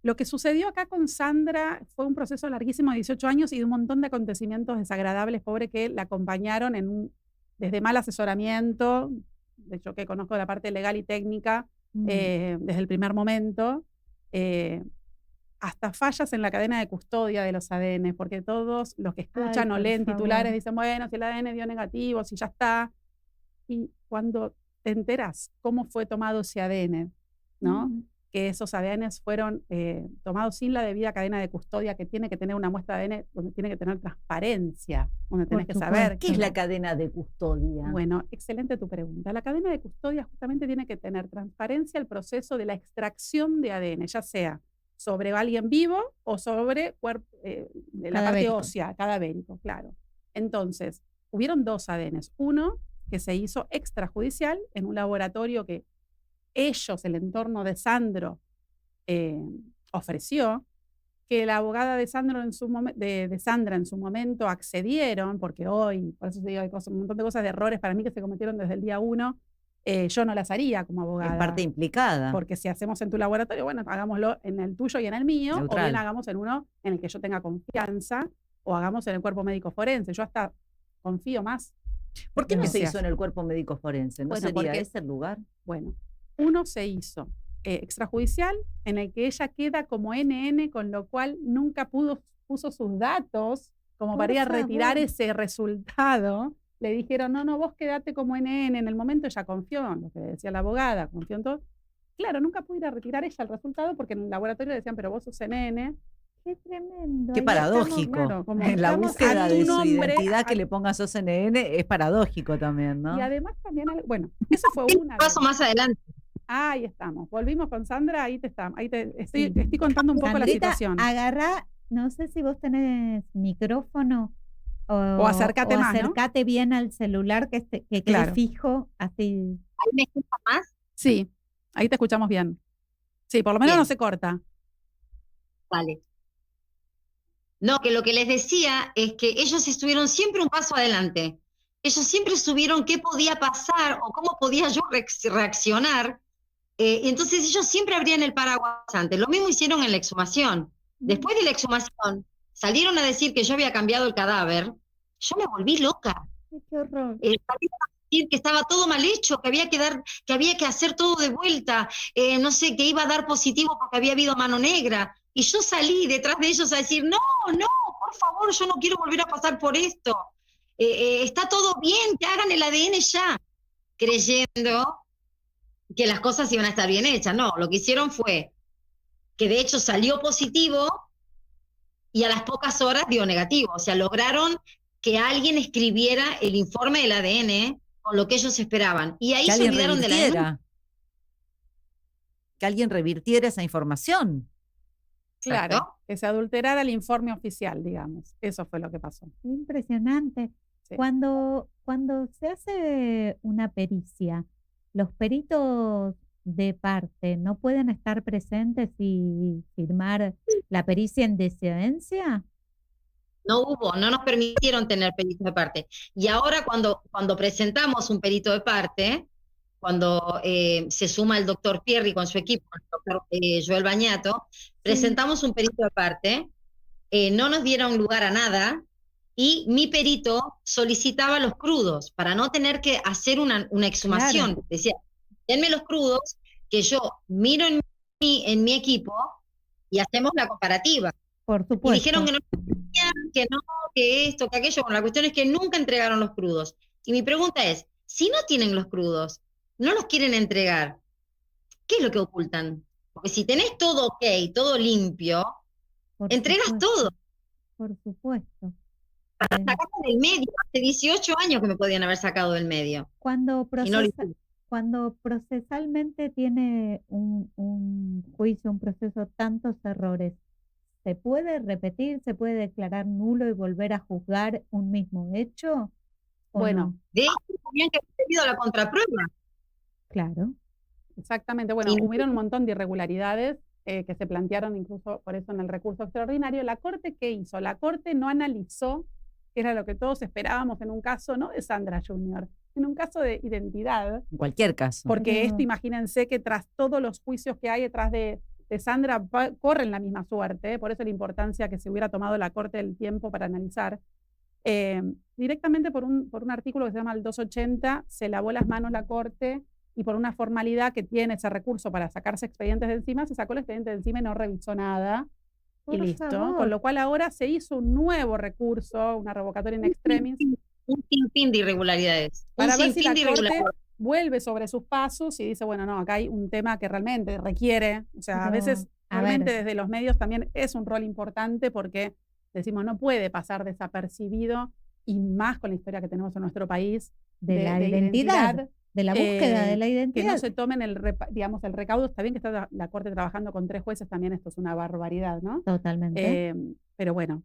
Lo que sucedió acá con Sandra fue un proceso larguísimo de 18 años y de un montón de acontecimientos desagradables, pobre, que la acompañaron desde mal asesoramiento, de hecho que conozco la parte legal y técnica, desde el primer momento, eh, hasta fallas en la cadena de custodia de los ADN, porque todos los que escuchan o leen titulares dicen, bueno, si el ADN dio negativo, si ya está. Y cuando te enteras cómo fue tomado ese ADN, ¿no? Que esos ADN fueron tomados sin la debida cadena de custodia, que tiene que tener una muestra de ADN donde tiene que tener transparencia, donde tenés que saber. ¿Qué es la cadena de custodia? Bueno, excelente tu pregunta. La cadena de custodia justamente tiene que tener transparencia el proceso de la extracción de ADN, ya sea sobre alguien vivo o sobre de la parte ósea, cadavérico, claro. Entonces, hubieron 2 ADNs. Uno que se hizo extrajudicial en un laboratorio que ellos, el entorno de Sandro, ofreció, que la abogada de Sandra en su momento accedieron, porque hoy, por eso te digo, hay un montón de cosas, de errores para mí que se cometieron desde el día 1, yo no las haría como abogada. Es parte implicada. Porque si hacemos en tu laboratorio, bueno, hagámoslo en el tuyo y en el mío, Neutral. o bien hagamos en uno en el que yo tenga confianza, o hagamos en el cuerpo médico forense. Yo hasta confío más. ¿Por qué no se hizo en el cuerpo médico forense? ¿No Bueno, sería ese el lugar? Bueno, uno se hizo extrajudicial, en el que ella queda como NN, con lo cual nunca puso sus datos como para ir a retirar ese resultado. Le dijeron, no, vos quedate como NN. En el momento ella confió en lo que decía la abogada, confió en todo. Claro, nunca pudo ir a retirar ella el resultado porque en el laboratorio le decían, pero vos sos NN. Qué tremendo. Qué paradójico. Claro, como en la búsqueda de su identidad que le ponga sos NN es paradójico también, ¿no? Y además también, bueno, eso fue una. Paso más adelante. Ahí estamos. Volvimos con Sandra, ahí te estoy contando un poco Sandrita, la situación. Agarrá, no sé si vos tenés micrófono o acércate más, acércate bien al celular que quede claro. Fijo, así. ¿Ahí me escuchas más? Sí, ahí te escuchamos bien. Sí, por lo menos bien. No se corta. Vale. No, que lo que les decía es que ellos estuvieron siempre un paso adelante. Ellos siempre supieron qué podía pasar o cómo podía yo reaccionar. Entonces ellos siempre abrían el paraguas antes. Lo mismo hicieron en la exhumación. Después de la exhumación, salieron a decir que yo había cambiado el cadáver. Yo me volví loca. Qué horror. Salieron a decir que estaba todo mal hecho, que había que hacer todo de vuelta. No sé, que iba a dar positivo porque había habido mano negra. Y yo salí detrás de ellos a decir, no, por favor, yo no quiero volver a pasar por esto. Está todo bien, que hagan el ADN ya. Creyendo que las cosas iban a estar bien hechas. No, lo que hicieron fue que de hecho salió positivo y a las pocas horas dio negativo. O sea, lograron que alguien escribiera el informe del ADN con lo que ellos esperaban. Y ahí se olvidaron de la denuncia. Que alguien revirtiera esa información. Claro, ¿Exacto? que se adulterara el informe oficial, digamos. Eso fue lo que pasó. Impresionante. Sí. Cuando se hace una pericia, los peritos de parte no pueden estar presentes y firmar la pericia en disidencia. No nos permitieron tener peritos de parte. Y ahora cuando presentamos un perito de parte, cuando se suma el doctor Pierri con su equipo, el doctor Joel Bañato, presentamos un perito de parte, no nos dieron lugar a nada, y mi perito solicitaba los crudos para no tener que hacer una exhumación. Claro. Decía, denme los crudos, que yo miro en mi equipo y hacemos la comparativa. Por supuesto. Y dijeron que esto, que aquello. Bueno, la cuestión es que nunca entregaron los crudos. Y mi pregunta es, si no tienen los crudos, no los quieren entregar, ¿qué es lo que ocultan? Porque si tenés todo ok, todo limpio, entregas todo. Por supuesto. Para sacarme del medio. Hace 18 años que me podían haber sacado del medio. Cuando procesalmente tiene un juicio, un proceso, tantos errores, ¿se puede repetir, se puede declarar nulo y volver a juzgar un mismo hecho? Bueno, no? De hecho, tenían que haber pedido la contraprueba. Claro. Exactamente. Bueno, hubieron un montón de irregularidades que se plantearon incluso por eso en el recurso extraordinario. ¿La Corte qué hizo? La Corte no analizó, que era lo que todos esperábamos en un caso, no de Sandra Junior, en un caso de identidad. En cualquier caso. Porque esto, imagínense que tras todos los juicios que hay detrás de de Sandra corren la misma suerte, por eso la importancia que se hubiera tomado la Corte el tiempo para analizar. Directamente por un artículo que se llama el 280, se lavó las manos la Corte y por una formalidad que tiene ese recurso para sacarse expedientes de encima, se sacó el expediente de encima y no revisó nada. Y Por listo. favor. Con lo cual ahora se hizo un nuevo recurso, una revocatoria in extremis, Un sinfín de irregularidades. para Un ver si la sinfín de Corte irregularidades. vuelve sobre sus pasos y dice, bueno, no, acá hay un tema que realmente requiere, o sea, a Pero, veces a realmente ver. desde los medios también es un rol importante porque decimos, no puede pasar desapercibido y más con la historia que tenemos en nuestro país De la identidad, de la búsqueda de la que no identidad. se tomen el recaudo. Está bien que está la Corte trabajando con 3 jueces, también esto es una barbaridad, ¿no? Totalmente. Pero bueno,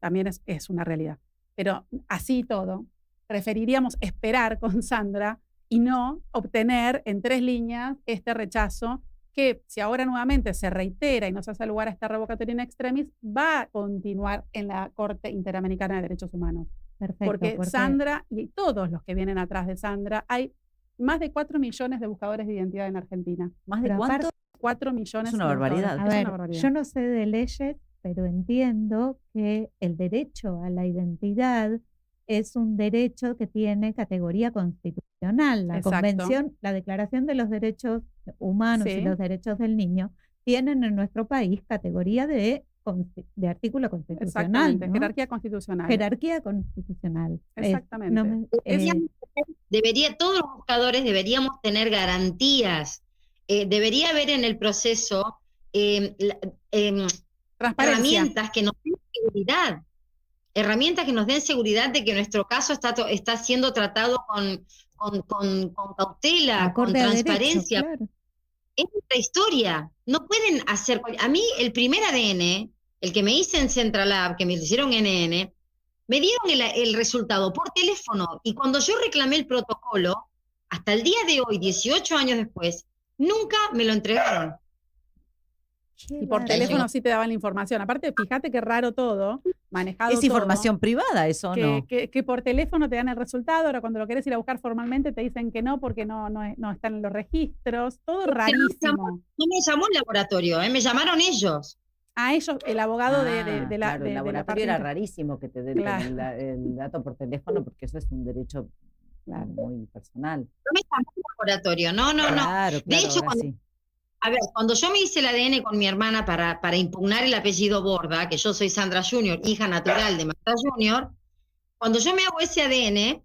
también es una realidad. Pero así todo, preferiríamos esperar con Sandra y no obtener en 3 líneas este rechazo que si ahora nuevamente se reitera y no se hace lugar a esta revocatoria in extremis, va a continuar en la Corte Interamericana de Derechos Humanos. Perfecto. Porque Sandra y todos los que vienen atrás de Sandra, hay más de 4 millones de buscadores de identidad en Argentina. ¿Más de Pero cuánto? aparte- 4 millones. Es una de barbaridad. buscadores. A Es ver, una barbaridad. yo no sé de leyes, pero entiendo que el derecho a la identidad es un derecho que tiene categoría constitucional. La Exacto. Convención, la Declaración de los Derechos Humanos y Sí. los Derechos del Niño tienen en nuestro país categoría de artículo constitucional, Exactamente, ¿no? jerarquía constitucional. Jerarquía constitucional. Exactamente. Todos los buscadores deberíamos tener garantías. Debería haber en el proceso Transparencia. herramientas que nos den seguridad. Herramientas que nos den seguridad de que nuestro caso está siendo tratado con cautela, con Acorde a derecho, transparencia. claro. Es nuestra historia. No pueden hacer. A mí, el primer ADN, el que me hice en Central Lab, que me lo hicieron NN, me dieron el resultado por teléfono. Y cuando yo reclamé el protocolo, hasta el día de hoy, 18 años después, nunca me lo entregaron. Y por teléfono sí te daban la información. Aparte, fíjate qué raro todo, manejado Es todo, información privada, eso no. que por teléfono te dan el resultado, ahora cuando lo querés ir a buscar formalmente te dicen que no porque no están en los registros, todo rarísimo. No me llamó el laboratorio, me llamaron ellos. A ellos, el abogado de la Claro, el de la laboratorio parte era inter- rarísimo que te den Claro. el dato por teléfono porque eso es un derecho muy personal. No me llamó el laboratorio, no. Claro, De hecho, ahora sí. A ver, cuando yo me hice el ADN con mi hermana para impugnar el apellido Borda, que yo soy Sandra Junior, hija natural de Marta Junior, cuando yo me hago ese ADN,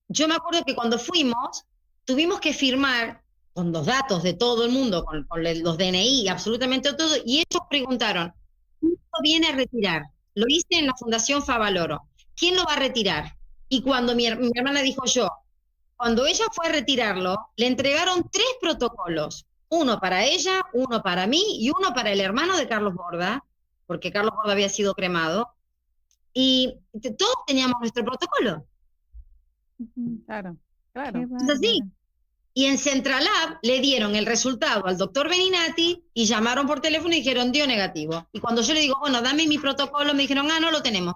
yo me acuerdo que cuando fuimos, tuvimos que firmar con los datos de todo el mundo, con los DNI, absolutamente todo, y ellos preguntaron, ¿quién lo viene a retirar? Lo hice en la Fundación Favaloro. ¿Quién lo va a retirar? Y cuando mi hermana dijo yo, cuando ella fue a retirarlo, le entregaron 3 protocolos. Uno para ella, uno para mí y uno para el hermano de Carlos Borda, porque Carlos Borda había sido cremado. Y todos teníamos nuestro protocolo. Claro. Es así. Y en Central Lab le dieron el resultado al doctor Beninati y llamaron por teléfono y dijeron dio negativo. Y cuando yo le digo, bueno, dame mi protocolo, me dijeron, no lo tenemos.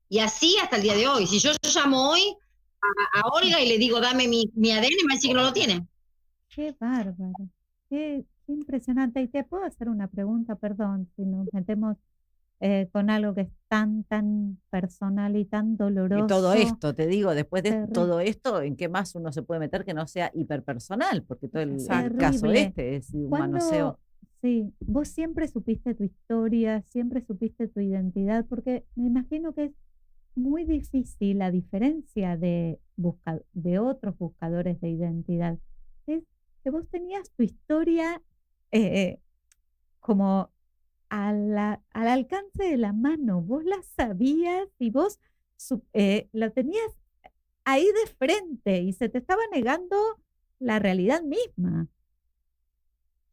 Y así hasta el día de hoy. Si yo llamo hoy a Olga y le digo, dame mi ADN, me va a decir que no lo tiene. Qué bárbaro. Qué impresionante. Y te puedo hacer una pregunta, perdón, si nos metemos con algo que es tan personal y tan doloroso. Y todo esto, te digo, después de Terrible. todo esto, ¿en qué más uno se puede meter que no sea hiperpersonal? Porque todo el Exacto. caso Terrible. este es un ¿Cuándo- manoseo. Sí, vos siempre supiste tu historia, siempre supiste tu identidad, porque me imagino que es muy difícil, a diferencia de otros buscadores de identidad, es que vos tenías tu historia como al alcance de la mano, vos la sabías y vos la tenías ahí de frente y se te estaba negando la realidad misma.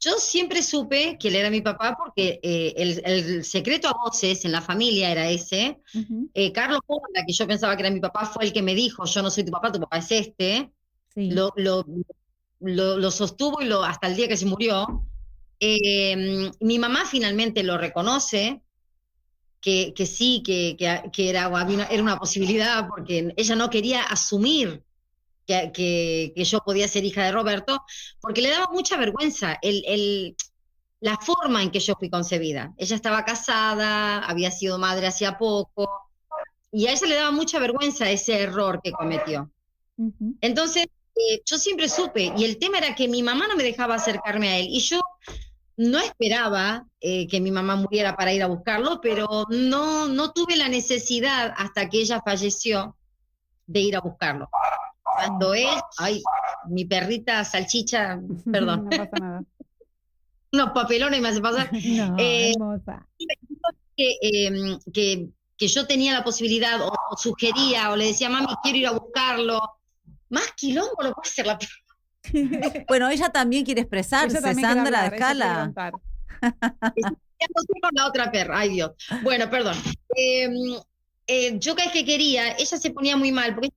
Yo siempre supe que él era mi papá porque el secreto a voces en la familia era ese. Ujú. Carlos Borda, que yo pensaba que era mi papá, fue el que me dijo, yo no soy tu papá es este. Sí. Lo sostuvo hasta el día que se murió. Mi mamá finalmente lo reconoce, que sí, que era una posibilidad, porque ella no quería asumir que yo podía ser hija de Roberto, porque le daba mucha vergüenza. la forma en que yo fui concebida. Ella estaba casada, había sido madre hacía poco, y a ella le daba mucha vergüenza ese error que cometió. Entonces, yo siempre supe, y el tema era que mi mamá no me dejaba acercarme a él, y yo no esperaba que mi mamá muriera para ir a buscarlo, pero no tuve la necesidad hasta que ella falleció de ir a buscarlo. Cuando él, ay, mi perrita salchicha, perdón, No pasa nada. unos papelones me hace pasar, No, hermosa. que yo tenía la posibilidad, o sugería, o le decía, mami, quiero ir a buscarlo. Más quilombo lo puede hacer la perra. Bueno, ella también quiere expresarse, Ella también quiere Sandra, hablar, ella quiere Escala. contar. Con la otra perra, ay Dios. Bueno, perdón. Yo cada vez que quería, ella se ponía muy mal, porque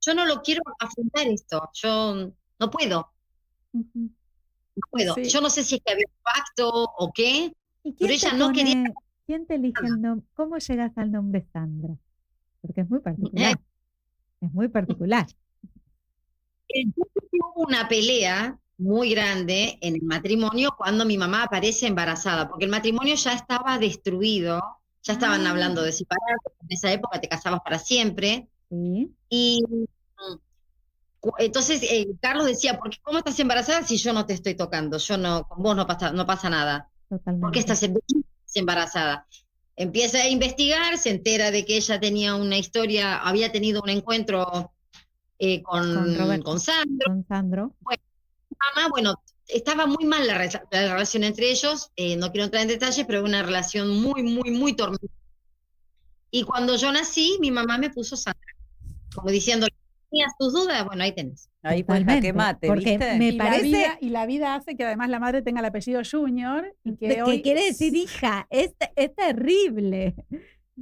yo no lo quiero afrontar esto, yo no puedo. No puedo. Sí. Yo no sé si es que había un pacto o qué, ¿Y pero quién ella te no quería. quién te elige el nombre? ¿Cómo llegas al nombre Sandra? Porque es muy particular. Es muy particular. Hubo una pelea muy grande en el matrimonio cuando mi mamá aparece embarazada, porque el matrimonio ya estaba destruido, ya estaban hablando de separarse, en esa época te casabas para siempre, Sí. y entonces Carlos decía, ¿por qué, cómo estás embarazada si yo no te estoy tocando? Yo no, con vos no pasa nada. Totalmente. ¿Por qué estás embarazada? Empieza a investigar, se entera de que ella tenía una historia, había tenido un encuentro Con Roberto. con Sandro. Con Sandro. Mamá, bueno, estaba muy mal la relación entre ellos, no quiero entrar en detalles, pero una relación muy tormentosa. Y cuando yo nací, mi mamá me puso Sandra, como diciendo, ¿tenías tus dudas? Bueno, ahí tenés. Ahí fue el jaque Totalmente, mate, porque ¿viste? me Y parece la vida hace que además la madre tenga el apellido Junior y que hoy quiere decir hija. Es terrible.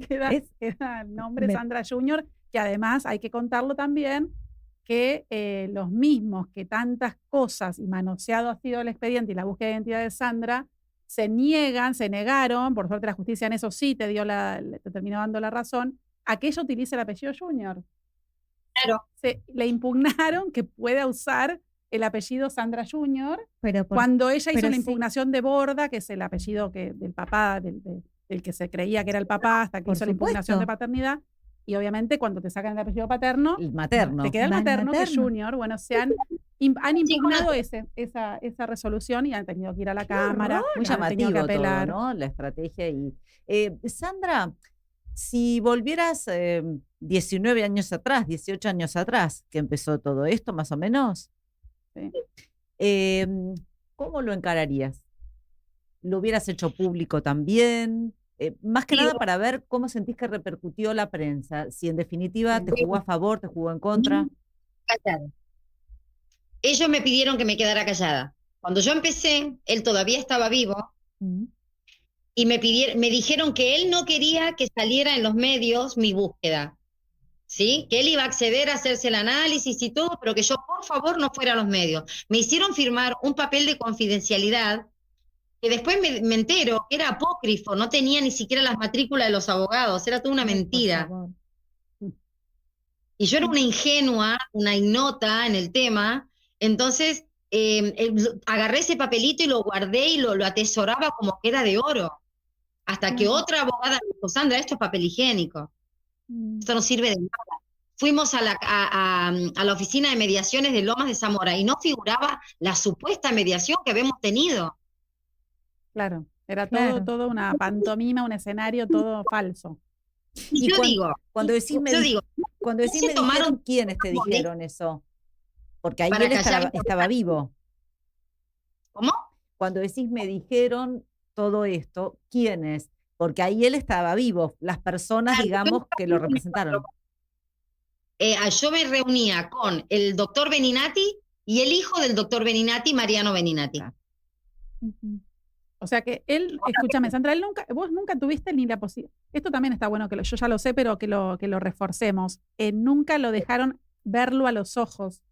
queda es- el nombre me- Sandra Junior, que además hay que contarlo también que los mismos que tantas cosas y manoseado ha sido el expediente y la búsqueda de identidad de Sandra, se negaron, por suerte la justicia en eso sí te terminó dando la razón, a que ella utilice el apellido Junior. Claro. Le impugnaron que pueda usar el apellido Sandra Junior Pero cuando ella hizo pero la sí. impugnación de Borda, que es el apellido del papá, del que se creía que era el papá, hasta que Por hizo la impugnación de supuesto. paternidad. Y obviamente cuando te sacan el apellido paterno, El materno. te queda el Va el materno, que es materno. Junior. Bueno, han impugnado esa resolución y han tenido que ir a la Cámara. Muy han tenido que llamativo todo, apelar. ¿no? La estrategia. Y Sandra, si volvieras 19 años atrás, 18 años atrás, que empezó todo esto, más o menos, Sí. ¿cómo lo encararías? ¿Lo hubieras hecho público también? Más que Sí. nada para ver cómo sentís que repercutió la prensa, si en definitiva te jugó a favor, te jugó en contra. Callada. Ellos me pidieron que me quedara callada. Cuando yo empecé, él todavía estaba vivo, Mm. y me dijeron que él no quería que saliera en los medios mi búsqueda, ¿sí? Que él iba a acceder a hacerse el análisis y todo, pero que yo por favor no fuera a los medios. Me hicieron firmar un papel de confidencialidad que después me entero que era apócrifo, no tenía ni siquiera las matrículas de los abogados, era toda una Ay, por mentira. favor. Y yo era una ingenua, una ignota en el tema, entonces agarré ese papelito y lo guardé y lo atesoraba como que era de oro. Hasta que otra abogada me dijo, Sandra, esto es papel higiénico, esto no sirve de nada. Fuimos a la oficina de mediaciones de Lomas de Zamora y no figuraba la supuesta mediación que habíamos tenido. Claro, era Claro. todo una pantomima, un escenario todo falso. Y yo digo, Cuando decís cuando decís se me tomaron dijeron, ¿quiénes te tiempo de- dijeron eso? Porque ahí Para él callar. estaba vivo. ¿cómo? Cuando decís me dijeron todo esto, ¿quiénes? Porque ahí él estaba vivo, las personas, Claro, digamos, que lo representaron. Yo me reunía con el doctor Beninati y el hijo del doctor Beninati, Mariano Beninati. Ujú. O sea que él, escúchame, Sandra, vos nunca tuviste ni la posibilidad. Esto también está bueno yo ya lo sé, pero que lo reforcemos. Nunca lo dejaron verlo a los ojos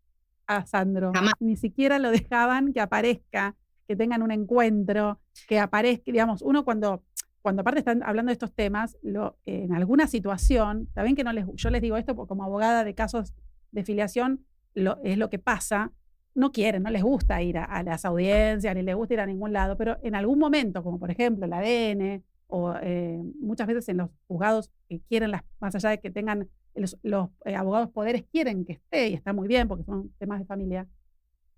a Sandro. Jamás. Ni siquiera lo dejaban que aparezca, que tengan un encuentro, que aparezca, digamos, uno cuando aparte están hablando de estos temas, en alguna situación, saben que yo les digo esto como abogada de casos de filiación, es lo que pasa. no quieren, no les gusta ir a las audiencias, ni les gusta ir a ningún lado, pero en algún momento, como por ejemplo el ADN, o muchas veces en los juzgados que quieren, más allá de que tengan los abogados poderes, quieren que esté, y está muy bien porque son temas de familia,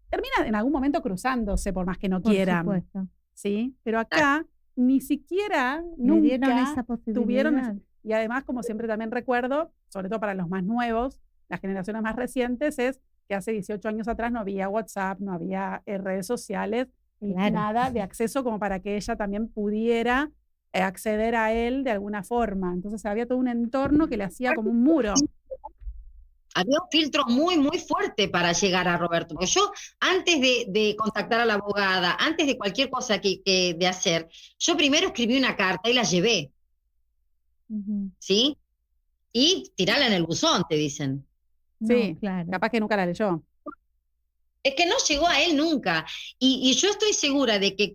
terminan en algún momento cruzándose por más que no Por quieran, supuesto. ¿sí? Pero acá ni siquiera, Le dieron nunca esa tuvieron posibilidad. y además, como siempre también recuerdo, sobre todo para los más nuevos, las generaciones más recientes, es que hace 18 años atrás no había WhatsApp, no había redes sociales, y Claro. nada de acceso como para que ella también pudiera acceder a él de alguna forma. Entonces había todo un entorno que le hacía como un muro. Había un filtro muy, muy fuerte para llegar a Roberto. Porque yo, antes de contactar a la abogada, antes de cualquier cosa de hacer, yo primero escribí una carta y la llevé, Ujú. ¿sí? Y tirala en el buzón, te dicen. No, Sí, claro. capaz que nunca la leyó. Es que no llegó a él nunca. Y yo estoy segura de que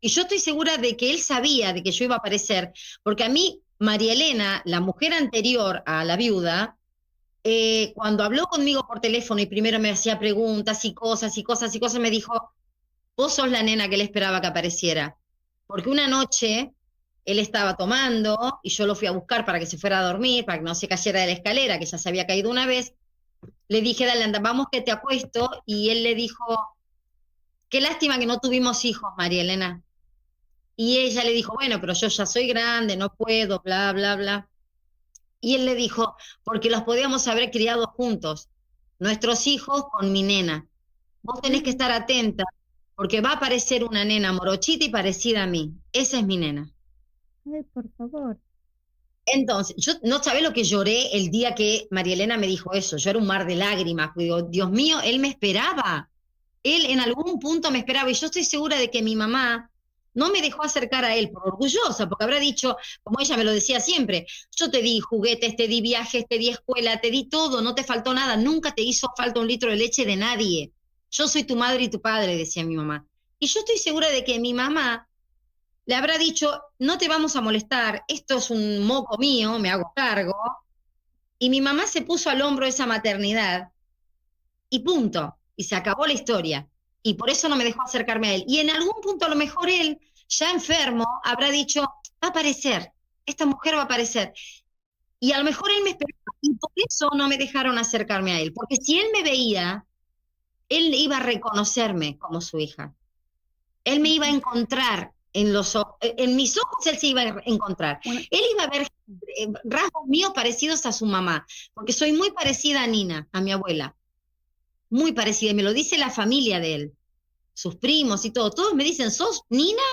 y yo estoy segura de que él sabía de que yo iba a aparecer, porque a mí, María Elena, la mujer anterior a la viuda, cuando habló conmigo por teléfono y primero me hacía preguntas y cosas y cosas y cosas, me dijo, vos sos la nena que él esperaba que apareciera. Porque una noche él estaba tomando y yo lo fui a buscar para que se fuera a dormir, para que no se cayera de la escalera, que ya se había caído una vez. Le dije, dale, anda, vamos que te acuesto. Y él le dijo, qué lástima que no tuvimos hijos, María Elena. Y ella le dijo, bueno, pero yo ya soy grande, no puedo, bla, bla, bla. Y él le dijo, porque los podíamos haber criado juntos, nuestros hijos con mi nena. Vos tenés que estar atenta, porque va a aparecer una nena morochita y parecida a mí. Esa es mi nena. Ay, por favor. Entonces, yo no sabés lo que lloré el día que María Elena me dijo eso. Yo era un mar de lágrimas. Digo, Dios mío, él me esperaba. Él en algún punto me esperaba. Y yo estoy segura de que mi mamá no me dejó acercar a él por orgullosa, porque habrá dicho, como ella me lo decía siempre, yo te di juguetes, te di viajes, te di escuela, te di todo, no te faltó nada, nunca te hizo falta un litro de leche de nadie. Yo soy tu madre y tu padre, decía mi mamá. Y yo estoy segura de que mi mamá le habrá dicho, no te vamos a molestar, esto es un moco mío, me hago cargo. Y mi mamá se puso al hombro esa maternidad y punto. Y se acabó la historia. Y por eso no me dejó acercarme a él. Y en algún punto a lo mejor él, ya enfermo, habrá dicho, va a aparecer, esta mujer va a aparecer. Y a lo mejor él me esperaba. Y por eso no me dejaron acercarme a él. Porque si él me veía, él iba a reconocerme como su hija. Él me iba a encontrar en mis ojos, él se iba a encontrar. Bueno. Él iba a ver rasgos míos parecidos a su mamá, porque soy muy parecida a Nina, a mi abuela. Muy parecida, y me lo dice la familia de él, sus primos y todo. Todos me dicen, ¿sos Nina?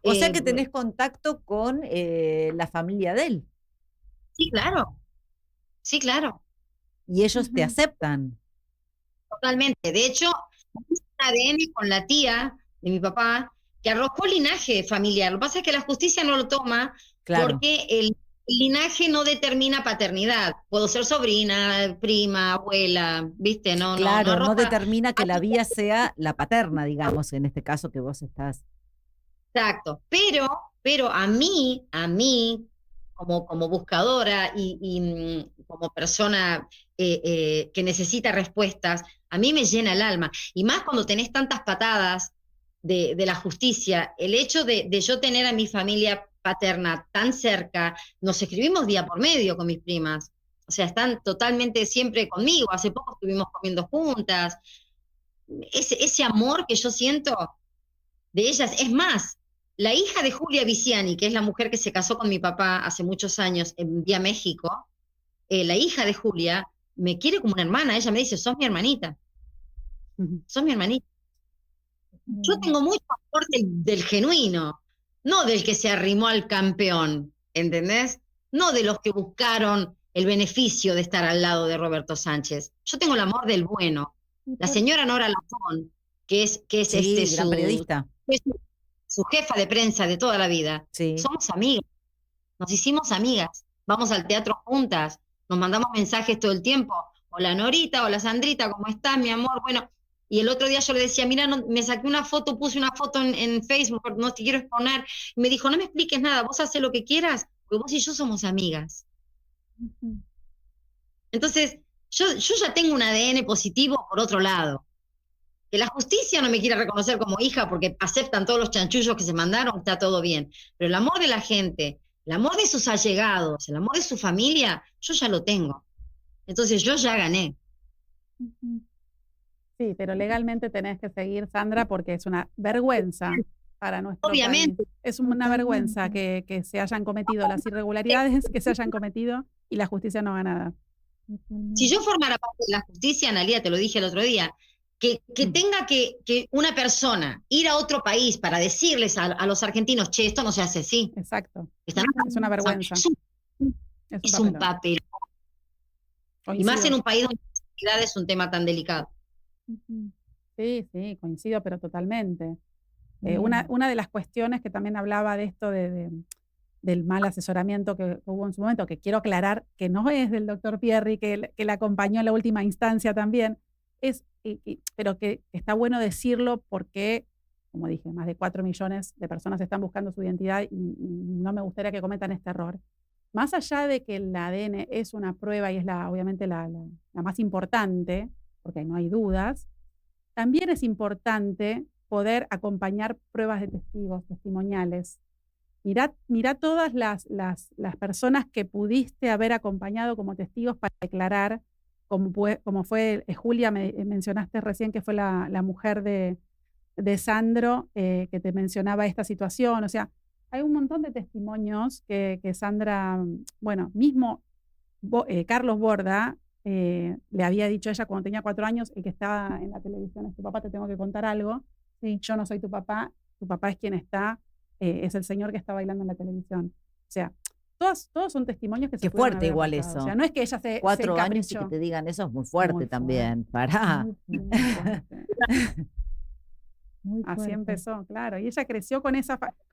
O sea que tenés contacto con la familia de él Sí, claro. Sí, claro. y ellos te Ujú. aceptan. Totalmente. De hecho, hice un ADN con la tía de mi papá, que arrojó linaje familiar. Lo que pasa es que la justicia no lo toma Claro. porque el linaje no determina paternidad. Puedo ser sobrina, prima, abuela, ¿viste? Claro, no arroja. determina que la vía sea la paterna, digamos, en este caso que vos estás. Exacto. Pero a mí, como buscadora y como persona que necesita respuestas, a mí me llena el alma. Y más cuando tenés tantas patadas de la justicia, el hecho de yo tener a mi familia paterna tan cerca, nos escribimos día por medio con mis primas. O sea, están totalmente siempre conmigo. Hace poco estuvimos comiendo juntas. Ese amor que yo siento de ellas, es más, la hija de Julia Viciani, que es la mujer que se casó con mi papá hace muchos años en Vía México, la hija de Julia me quiere como una hermana. Ella me dice, sos mi hermanita, sos mi hermanita. Yo tengo mucho amor del genuino, no del que se arrimó al campeón, ¿entendés? No de los que buscaron el beneficio de estar al lado de Roberto Sánchez. Yo tengo el amor del bueno. La señora Nora Lafón, que es Sí, gran periodista. su jefa de prensa de toda la vida. Sí. Somos amigas, nos hicimos amigas, vamos al teatro juntas, nos mandamos mensajes todo el tiempo. Hola Norita, hola Sandrita, ¿cómo estás, mi amor? Bueno, y el otro día yo le decía, mira, me saqué una foto, puse una foto en Facebook, no te quiero exponer. Y me dijo, no me expliques nada, vos haces lo que quieras, porque vos y yo somos amigas. Entonces, yo ya tengo un ADN positivo por otro lado. Que la justicia no me quiera reconocer como hija porque aceptan todos los chanchullos que se mandaron, está todo bien. Pero el amor de la gente, el amor de sus allegados, el amor de su familia, yo ya lo tengo. Entonces yo ya gané. Sí, pero legalmente tenés que seguir, Sandra, porque es una vergüenza para nuestro Obviamente. país. Es una vergüenza que se hayan cometido las irregularidades que se hayan cometido y la justicia no haga nada. Si yo formara parte de la justicia, Analía, te lo dije el otro día, que tenga que una persona ir a otro país para decirles a los argentinos, che, esto no se hace así. Exacto. Están- Es una vergüenza. Es un papel. Y más en un país donde la seguridad es un tema tan delicado. Sí, sí, coincido, pero totalmente. Una de las cuestiones que también hablaba de esto del mal asesoramiento que hubo en su momento, que quiero aclarar que no es del doctor Pierri, que la acompañó en la última instancia también, pero que está bueno decirlo porque, como dije, más de 4 millones de personas están buscando su identidad y no me gustaría que cometan este error. Más allá de que el ADN es una prueba y es obviamente la más importante, porque ahí no hay dudas, también es importante poder acompañar pruebas de testigos, testimoniales. Mirá todas las personas que pudiste haber acompañado como testigos para declarar, como fue Julia, mencionaste recién que fue la mujer de Sandro, que te mencionaba esta situación. O sea, hay un montón de testimonios que Sandra, bueno, mismo Carlos Borda le había dicho a ella cuando tenía 4 años, el que estaba en la televisión es tu papá, te tengo que contar algo. Sí, yo no soy tu papá es quien está, es el señor que está bailando en la televisión. O sea, todos son testimonios que se Qué pudieron fuerte haber igual aportado. eso. O sea, no es que ella se 4 años y que encaprichó. te digan eso es muy fuerte Muy también. Pará. Muy fuerte. Muy Así fuerte. empezó, claro. Y ella creció con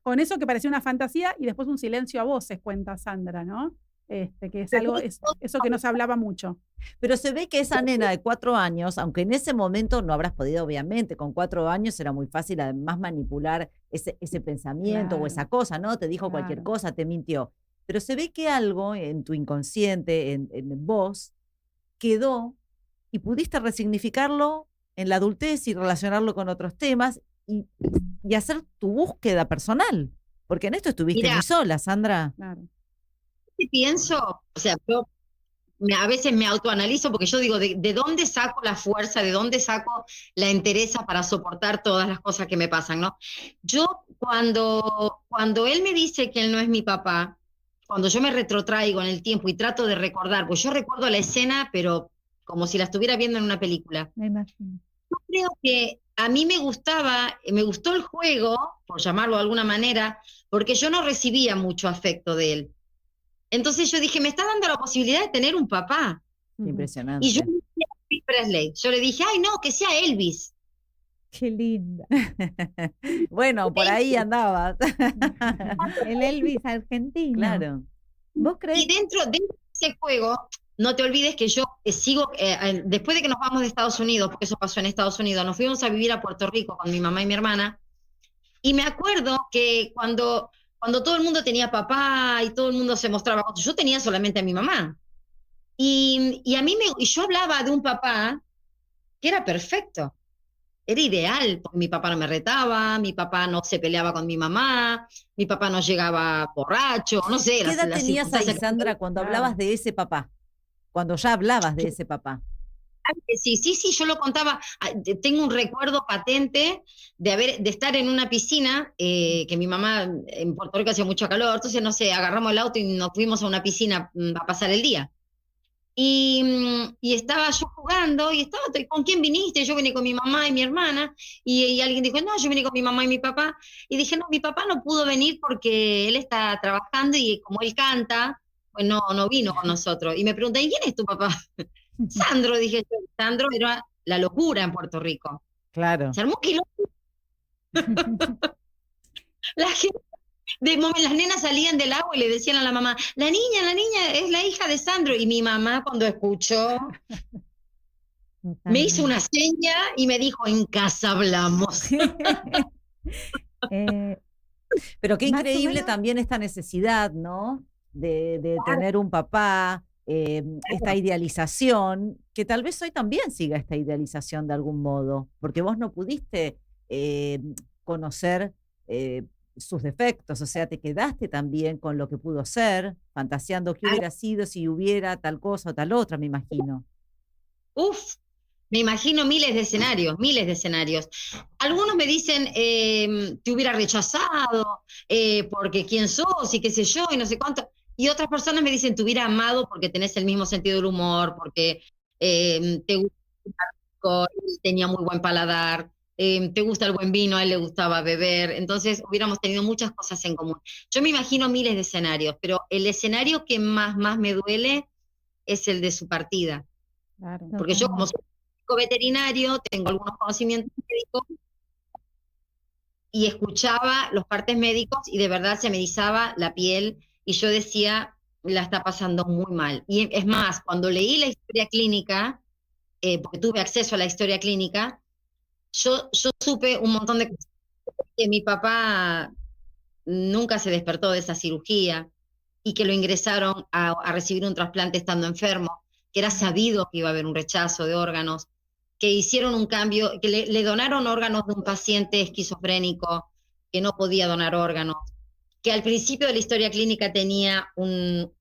con eso que parecía una fantasía y después un silencio a voces, cuenta Sandra, ¿no? Que es algo, eso que no se hablaba mucho. Pero se ve que esa nena de 4 años, aunque en ese momento no habrás podido, obviamente, con 4 años era muy fácil además manipular ese pensamiento o esa Claro, cosa, ¿no? Te dijo cualquier claro. cosa, te mintió. Pero se ve que algo en tu inconsciente, en vos, quedó y pudiste resignificarlo en la adultez y relacionarlo con otros temas y hacer tu búsqueda personal. Porque en esto estuviste Mira, muy sola, Sandra. Claro. pienso, o sea, yo a veces me autoanalizo porque yo digo, ¿de dónde saco la fuerza, de dónde saco la entereza para soportar todas las cosas que me pasan, ¿no? Yo cuando él me dice que él no es mi papá, cuando yo me retrotraigo en el tiempo y trato de recordar, pues yo recuerdo la escena, pero como si la estuviera viendo en una película. Me imagino. Yo creo que a mí me gustó el juego, por llamarlo de alguna manera, porque yo no recibía mucho afecto de él. Entonces yo dije, me está dando la posibilidad de tener un papá. Impresionante. Y yo le dije a Elvis Presley, yo le dije, ay no, que sea Elvis. Qué linda. Bueno, por ahí andabas. El Elvis argentino. Claro. ¿Vos Y crees? dentro de ese juego, no te olvides que yo sigo, después de que nos vamos de Estados Unidos, porque eso pasó en Estados Unidos, nos fuimos a vivir a Puerto Rico con mi mamá y mi hermana, y me acuerdo que cuando todo el mundo tenía papá y todo el mundo se mostraba, yo tenía solamente a mi mamá. Y a mí y yo hablaba de un papá que era perfecto, era ideal, porque mi papá no me retaba, mi papá no se peleaba con mi mamá, mi papá no llegaba borracho, no sé. ¿Qué edad las tenías ahí, circunstancias que- Sandra, cuando Claro. hablabas de ese papá? Cuando ya hablabas de ese papá. Sí, yo lo contaba. Tengo un recuerdo patente de estar en una piscina, que mi mamá en Puerto Rico hacía mucho calor, entonces, no sé, agarramos el auto y nos fuimos a una piscina a pasar el día. Y estaba yo jugando, ¿con quién viniste? Yo vine con mi mamá y mi hermana, y alguien dijo, no, yo vine con mi mamá y mi papá, y dije, no, mi papá no pudo venir porque él está trabajando y como él canta, pues no vino con nosotros. Y me preguntan, ¿y quién es tu papá? Sandro, dije yo. Sandro era la locura en Puerto Rico. Claro. Se armó un quilombo. La gente, las nenas salían del agua y le decían a la mamá, la niña es la hija de Sandro. Y mi mamá cuando escuchó, me hizo una seña y me dijo, en casa hablamos. Pero qué Más o increíble menos. también esta necesidad, ¿no? De tener un papá, esta idealización, que tal vez hoy también siga esta idealización de algún modo, porque vos no pudiste conocer sus defectos, o sea, te quedaste también con lo que pudo ser, fantaseando qué hubiera sido si hubiera tal cosa o tal otra, me imagino. Uf, me imagino miles de escenarios, miles de escenarios. Algunos me dicen, te hubiera rechazado, porque quién sos y qué sé yo, y no sé cuánto. Y otras personas me dicen, te hubiera amado porque tenés el mismo sentido del humor, porque te gusta el alcohol, él tenía muy buen paladar, te gusta el buen vino, a él le gustaba beber. Entonces hubiéramos tenido muchas cosas en común. Yo me imagino miles de escenarios, pero el escenario que más me duele es el de su partida. Claro. Porque yo, como soy médico veterinario, tengo algunos conocimientos médicos y escuchaba los partes médicos y de verdad se me erizaba la piel y yo decía, la está pasando muy mal. Y es más, cuando leí la historia clínica, porque tuve acceso a la historia clínica, yo supe un montón de cosas. Que mi papá nunca se despertó de esa cirugía y que lo ingresaron a recibir un trasplante estando enfermo, que era sabido que iba a haber un rechazo de órganos, que hicieron un cambio, que le donaron órganos de un paciente esquizofrénico que no podía donar órganos, que al principio de la historia clínica tenía un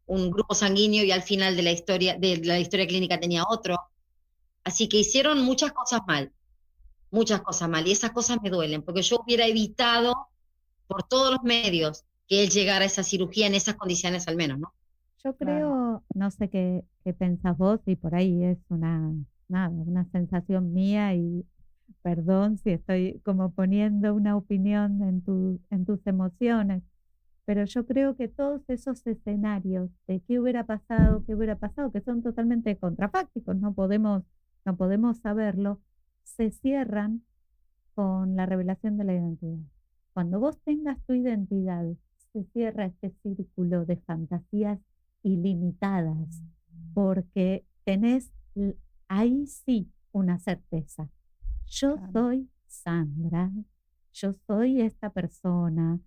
grupo sanguíneo y al final de la historia clínica tenía otro. Así que hicieron muchas cosas mal, y esas cosas me duelen, porque yo hubiera evitado por todos los medios que él llegara a esa cirugía en esas condiciones al menos, ¿no? Yo Claro. creo, no sé qué pensás vos, y por ahí es una sensación mía, y perdón si estoy como poniendo una opinión en tus emociones, pero yo creo que todos esos escenarios de qué hubiera pasado, que son totalmente contrafácticos, no podemos saberlo, se cierran con la revelación de la identidad. Cuando vos tengas tu identidad, se cierra este círculo de fantasías ilimitadas, porque tenés ahí sí una certeza. Yo Claro. soy Sandra, yo soy esta persona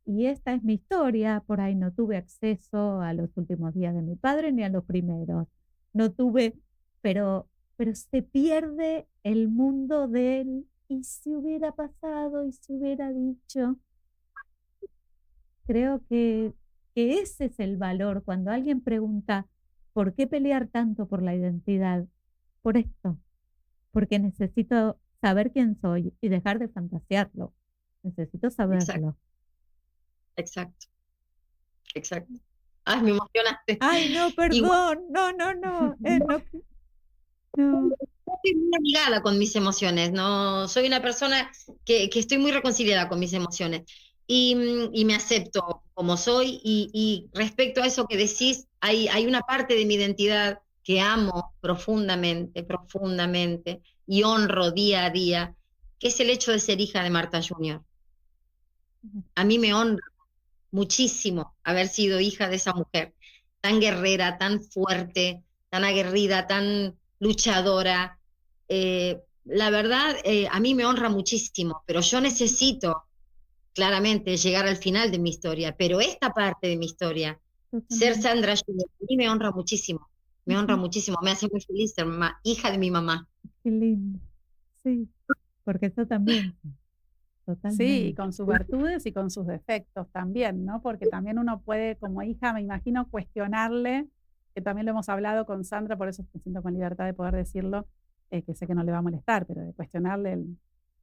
y esta es mi historia. Por ahí no tuve acceso a los últimos días de mi padre ni a los primeros. No tuve, pero se pierde el mundo del y si hubiera pasado y si hubiera dicho. Creo que ese es el valor cuando alguien pregunta, ¿por qué pelear tanto por la identidad? Por esto, porque necesito saber quién soy y dejar de fantasearlo. Necesito saberlo. Exacto. Ay, me emocionaste. Ay, no, Igual, perdón. No. No. estoy muy amigada con mis emociones, no soy una persona que estoy muy reconciliada con mis emociones y me acepto como soy y respecto a eso que decís, hay una parte de mi identidad que amo profundamente y honro día a día, que es el hecho de ser hija de Marta Junior. A mí me honra muchísimo haber sido hija de esa mujer tan guerrera, tan fuerte, tan aguerrida, tan luchadora. La verdad, a mí me honra muchísimo, pero yo necesito claramente llegar al final de mi historia, pero esta parte de mi historia, ser Sandra Junior, a mí me honra muchísimo, me hace muy feliz ser hija de mi mamá. Qué lindo. Sí, porque eso también. Sí, y Totalmente. con sus virtudes y con sus defectos también, ¿no? Porque también uno puede, como hija, me imagino, cuestionarle, que también lo hemos hablado con Sandra, por eso me siento con libertad de poder decirlo, que sé que no le va a molestar, pero de cuestionarle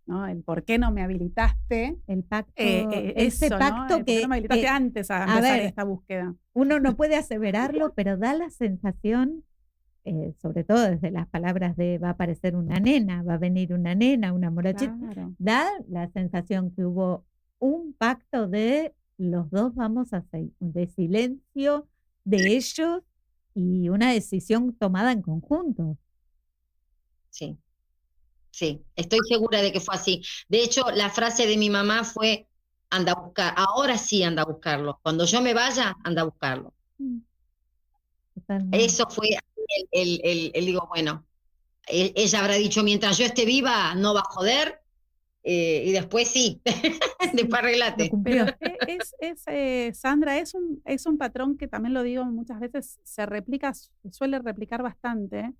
¿no? El por qué no me habilitaste, El pacto, ese ese ¿no? pacto ¿Por qué no me habilitaste antes a empezar esta búsqueda? uno no puede aseverarlo, pero da la sensación, sobre todo desde las palabras de va a aparecer una nena, va a venir una nena, una morochita, Claro. da la sensación que hubo un pacto de los dos vamos a hacer, de silencio de ellos y una decisión tomada en conjunto. Sí, estoy segura de que fue así. De hecho, la frase de mi mamá fue, anda a buscar, ahora sí anda a buscarlo. Cuando yo me vaya, anda a buscarlo. Totalmente. Eso fue digo, bueno, ella habrá dicho, mientras yo esté viva, no va a joder, y después sí, después Lo arreglate. cumplió. Sandra, es un patrón que también lo digo muchas veces, suele replicar bastante.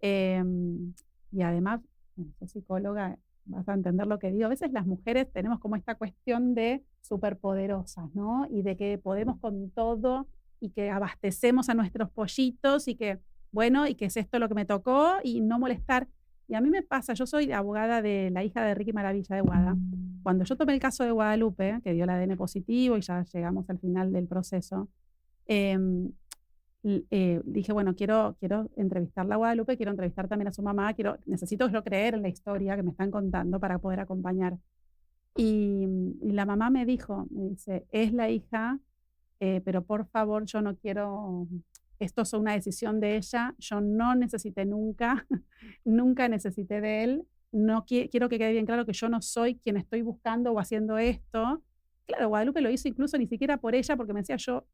Y además, bueno, sos psicóloga, vas a entender lo que digo. A veces las mujeres tenemos como esta cuestión de superpoderosas, ¿no? Y de que podemos con todo y que abastecemos a nuestros pollitos y que, bueno, y que es esto lo que me tocó y no molestar. Y a mí me pasa, yo soy abogada de la hija de Ricky Maravilla de Guada. Cuando yo tomé el caso de Guadalupe, que dio el ADN positivo y ya llegamos al final del proceso, dije, bueno, quiero entrevistarla a Guadalupe, quiero entrevistar también a su mamá, necesito yo creer en la historia que me están contando para poder acompañar. Y la mamá me dice, es la hija, pero por favor, yo no quiero, esto es una decisión de ella, yo no necesité nunca, nunca necesité de él, no quiero que quede bien claro que yo no soy quien estoy buscando o haciendo esto. Claro, Guadalupe lo hizo incluso ni siquiera por ella, porque me decía, yo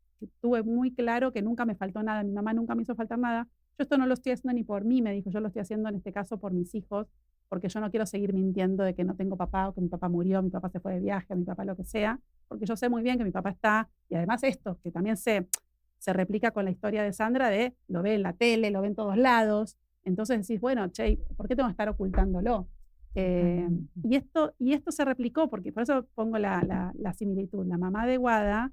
tuve muy claro que nunca me faltó nada, mi mamá nunca me hizo faltar nada, yo esto no lo estoy haciendo ni por mí, me dijo, yo lo estoy haciendo en este caso por mis hijos, porque yo no quiero seguir mintiendo de que no tengo papá o que mi papá murió, mi papá se fue de viaje, mi papá lo que sea, porque yo sé muy bien que mi papá está, y además esto, que también se replica con la historia de Sandra, lo ve en la tele, lo ve en todos lados, entonces decís, bueno, che, ¿por qué tengo que estar ocultándolo? Y esto se replicó, porque por eso pongo la similitud. La mamá de Guada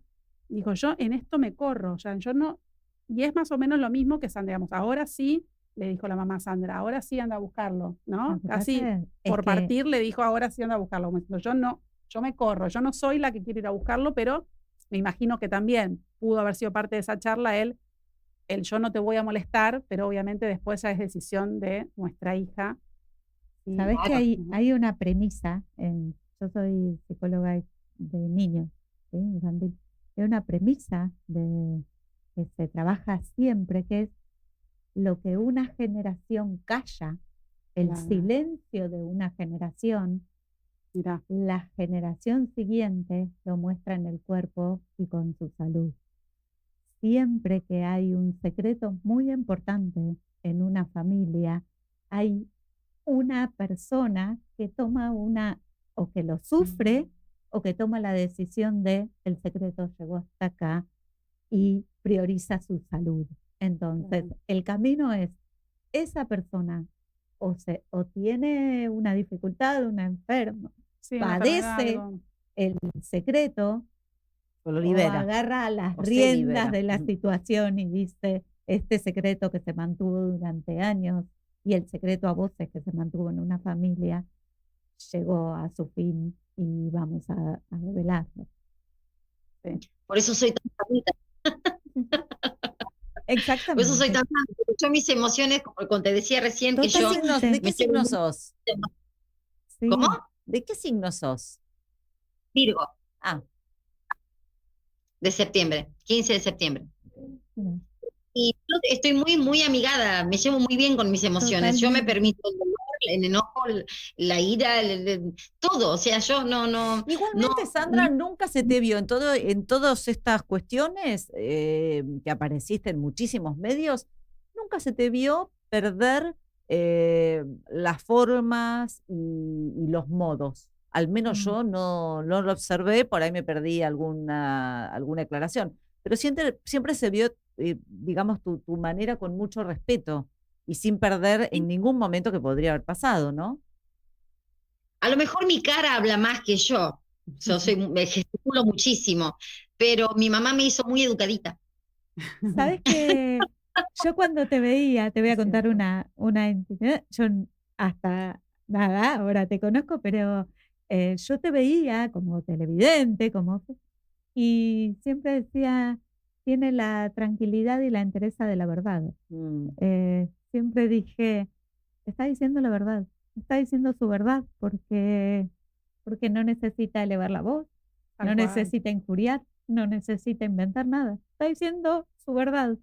dijo, yo en esto me corro, o sea, yo no, y es más o menos lo mismo que Sandra, digamos, ahora sí, le dijo la mamá a Sandra, ahora sí anda a buscarlo, ¿no? Lo que Casi pasa es por que partir le dijo, ahora sí anda a buscarlo. Como diciendo, yo no, yo me corro, yo no soy la que quiere ir a buscarlo, pero me imagino que también pudo haber sido parte de esa charla el yo no te voy a molestar, pero obviamente después ya es decisión de nuestra hija. Y, sabes que Claro. hay una premisa, yo soy psicóloga de niños, ¿sí? Infantil. Hay una premisa que se trabaja siempre, que es lo que una generación calla, el Claro. silencio de una generación, mirá, la generación siguiente lo muestra en el cuerpo y con su salud. Siempre que hay un secreto muy importante en una familia, hay una persona que toma o que lo sufre, o que toma la decisión de el secreto llegó hasta acá y prioriza su salud. Entonces, Claro. el camino es esa persona o tiene una dificultad, una enferma, sí, una enfermedad, padece algo. el secreto O lo o libera. agarra las o se riendas libera. de la Ujú. situación y dice, este secreto que se mantuvo durante años y el secreto a voces que se mantuvo en una familia llegó a su fin y vamos a revelarlo. Por eso soy tan sanita, por eso soy Exactamente. tan santa, porque yo mis emociones, como te decía recién, que ¿De qué yo signo, Totalmente. de qué me llevo signo muy sos? ¿Cómo? Sí. ¿De qué signo sos? Virgo, Ah, de septiembre, 15 de septiembre. Mira, Y yo estoy muy, muy amigada, me llevo muy bien con mis emociones. Yo me totalmente. permito el dolor, el enojo, la ira, todo. O sea, yo no, igualmente, Sandra, nunca se te vio en todas estas cuestiones que apareciste en muchísimos medios, nunca se te vio perder las formas y los modos. Al menos Mm. yo no lo observé, por ahí me perdí alguna aclaración. Pero siempre se vio, digamos, tu manera con mucho respeto y sin perder en ningún momento que podría haber pasado, ¿no? a lo mejor mi cara habla más que yo. Yo me gesticulo muchísimo, pero mi mamá me hizo muy educadita. Sabes que yo cuando te veía, te voy a Es contar cierto. una intimidad, yo hasta nada, ahora te conozco, pero yo te veía como televidente, y siempre decía, tiene la tranquilidad y la entereza de la verdad. Mm. Siempre dije, está diciendo la verdad, está diciendo su verdad, porque no necesita elevar la voz, Tal no cual. necesita injuriar, no necesita inventar nada, está diciendo su verdad.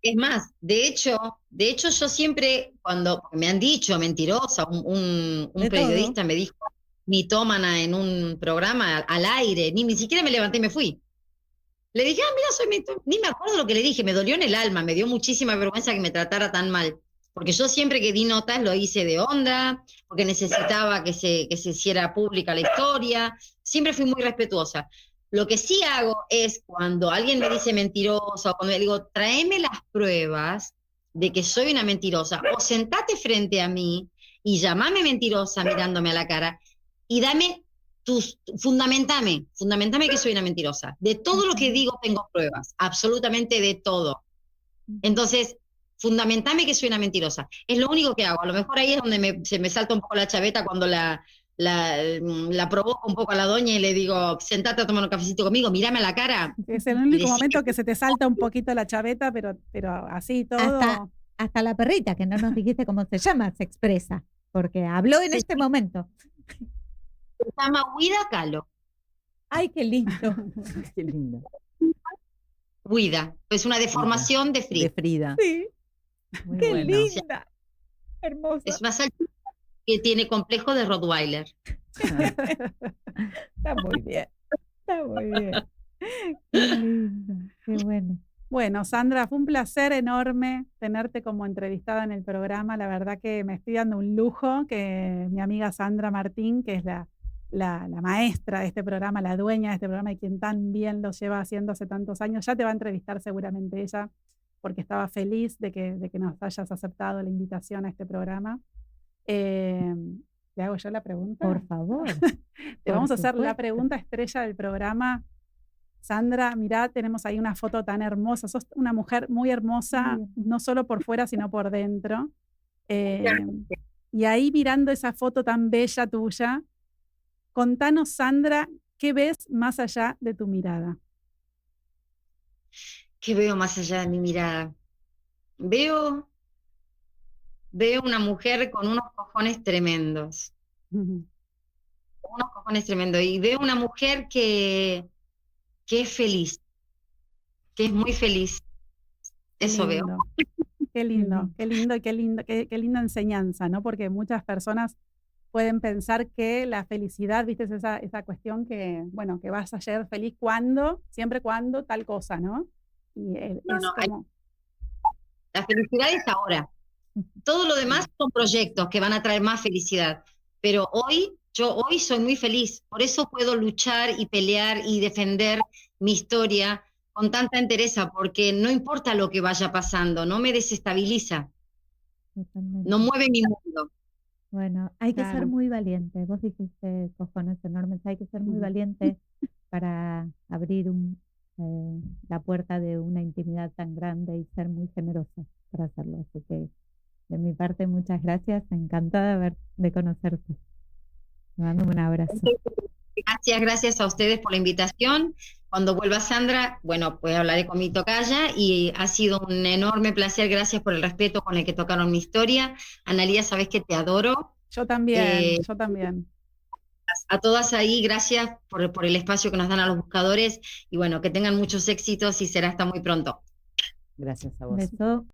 Es más, de hecho yo siempre, cuando me han dicho mentirosa, un De periodista todo. me dijo mitómana en un programa al aire, ni siquiera me levanté y me fui. Le dije, mira, soy mitómana. Ni me acuerdo lo que le dije, me dolió en el alma, me dio muchísima vergüenza que me tratara tan mal. porque yo siempre que di notas lo hice de onda, porque necesitaba que se hiciera pública la historia, siempre fui muy respetuosa. Lo que sí hago es cuando alguien me dice mentirosa, o cuando le digo, tráeme las pruebas de que soy una mentirosa, o sentate frente a mí y llamame mentirosa mirándome a la cara, y dame fundamentame que soy una mentirosa. De todo lo que digo tengo pruebas, absolutamente de todo. Entonces, fundamentame que soy una mentirosa. Es lo único que hago. A lo mejor ahí es donde se me salta un poco la chaveta cuando la provoco un poco a la doña y le digo, sentate a tomar un cafecito conmigo, mírame a la cara. Es el único momento que se te salta un poquito la chaveta, pero así todo. Hasta la perrita, que no nos dijiste cómo se llama, se expresa, porque habló en este momento. Se llama Huida Kahlo. Ay, qué lindo. Qué lindo. Huida, es una deformación de Frida. De Frida. Sí, Muy qué bueno. linda. Hermosa. Es una salchicha que tiene complejo de Rottweiler. Está muy bien. Está muy bien. Qué lindo. Qué bueno. Bueno, Sandra, fue un placer enorme tenerte como entrevistada en el programa. La verdad que me estoy dando un lujo que mi amiga Sandra Martín, que es la maestra de este programa, la dueña de este programa y quien tan bien lo lleva haciendo hace tantos años, ya te va a entrevistar seguramente ella, porque estaba feliz de que nos hayas aceptado la invitación a este programa. ¿Le hago yo la pregunta? Por favor. Te vamos a hacer la supuesto. pregunta estrella del programa. Sandra, mirá, tenemos ahí una foto tan hermosa. Sos una mujer muy hermosa, no solo por fuera, sino por dentro. Y ahí mirando esa foto tan bella tuya, contanos, Sandra, ¿qué ves más allá de tu mirada? ¿Qué veo más allá de mi mirada? Veo una mujer con unos cojones tremendos. Unos cojones tremendos. Y veo una mujer que es feliz, que es muy feliz. Eso veo. Qué lindo, qué lindo, qué linda enseñanza, ¿no? Porque muchas personas pueden pensar que la felicidad, viste, es esa cuestión que, bueno, que vas a ser feliz siempre cuando tal cosa, ¿no? Y la felicidad es ahora. Todo lo demás son proyectos que van a traer más felicidad. Pero yo hoy soy muy feliz. Por eso puedo luchar y pelear y defender mi historia con tanta entereza, porque no importa lo que vaya pasando, no me desestabiliza, Totalmente. no mueve mi mundo. Bueno, hay que ser Claro. muy valiente. Vos dijiste cojones enormes, hay que ser muy valiente para abrir la puerta de una intimidad tan grande y ser muy generosa para hacerlo. Así que de mi parte, muchas gracias. Encantada de conocerte. Te mando un abrazo. Gracias a ustedes por la invitación. Cuando vuelva Sandra, bueno, pues hablaré con mi tocaya y ha sido un enorme placer. Gracias por el respeto con el que tocaron mi historia. Analía, sabes que te adoro. Yo también, yo también. A todas ahí, gracias por el espacio que nos dan a los buscadores y bueno, que tengan muchos éxitos y será hasta muy pronto. Gracias a vos. Beso.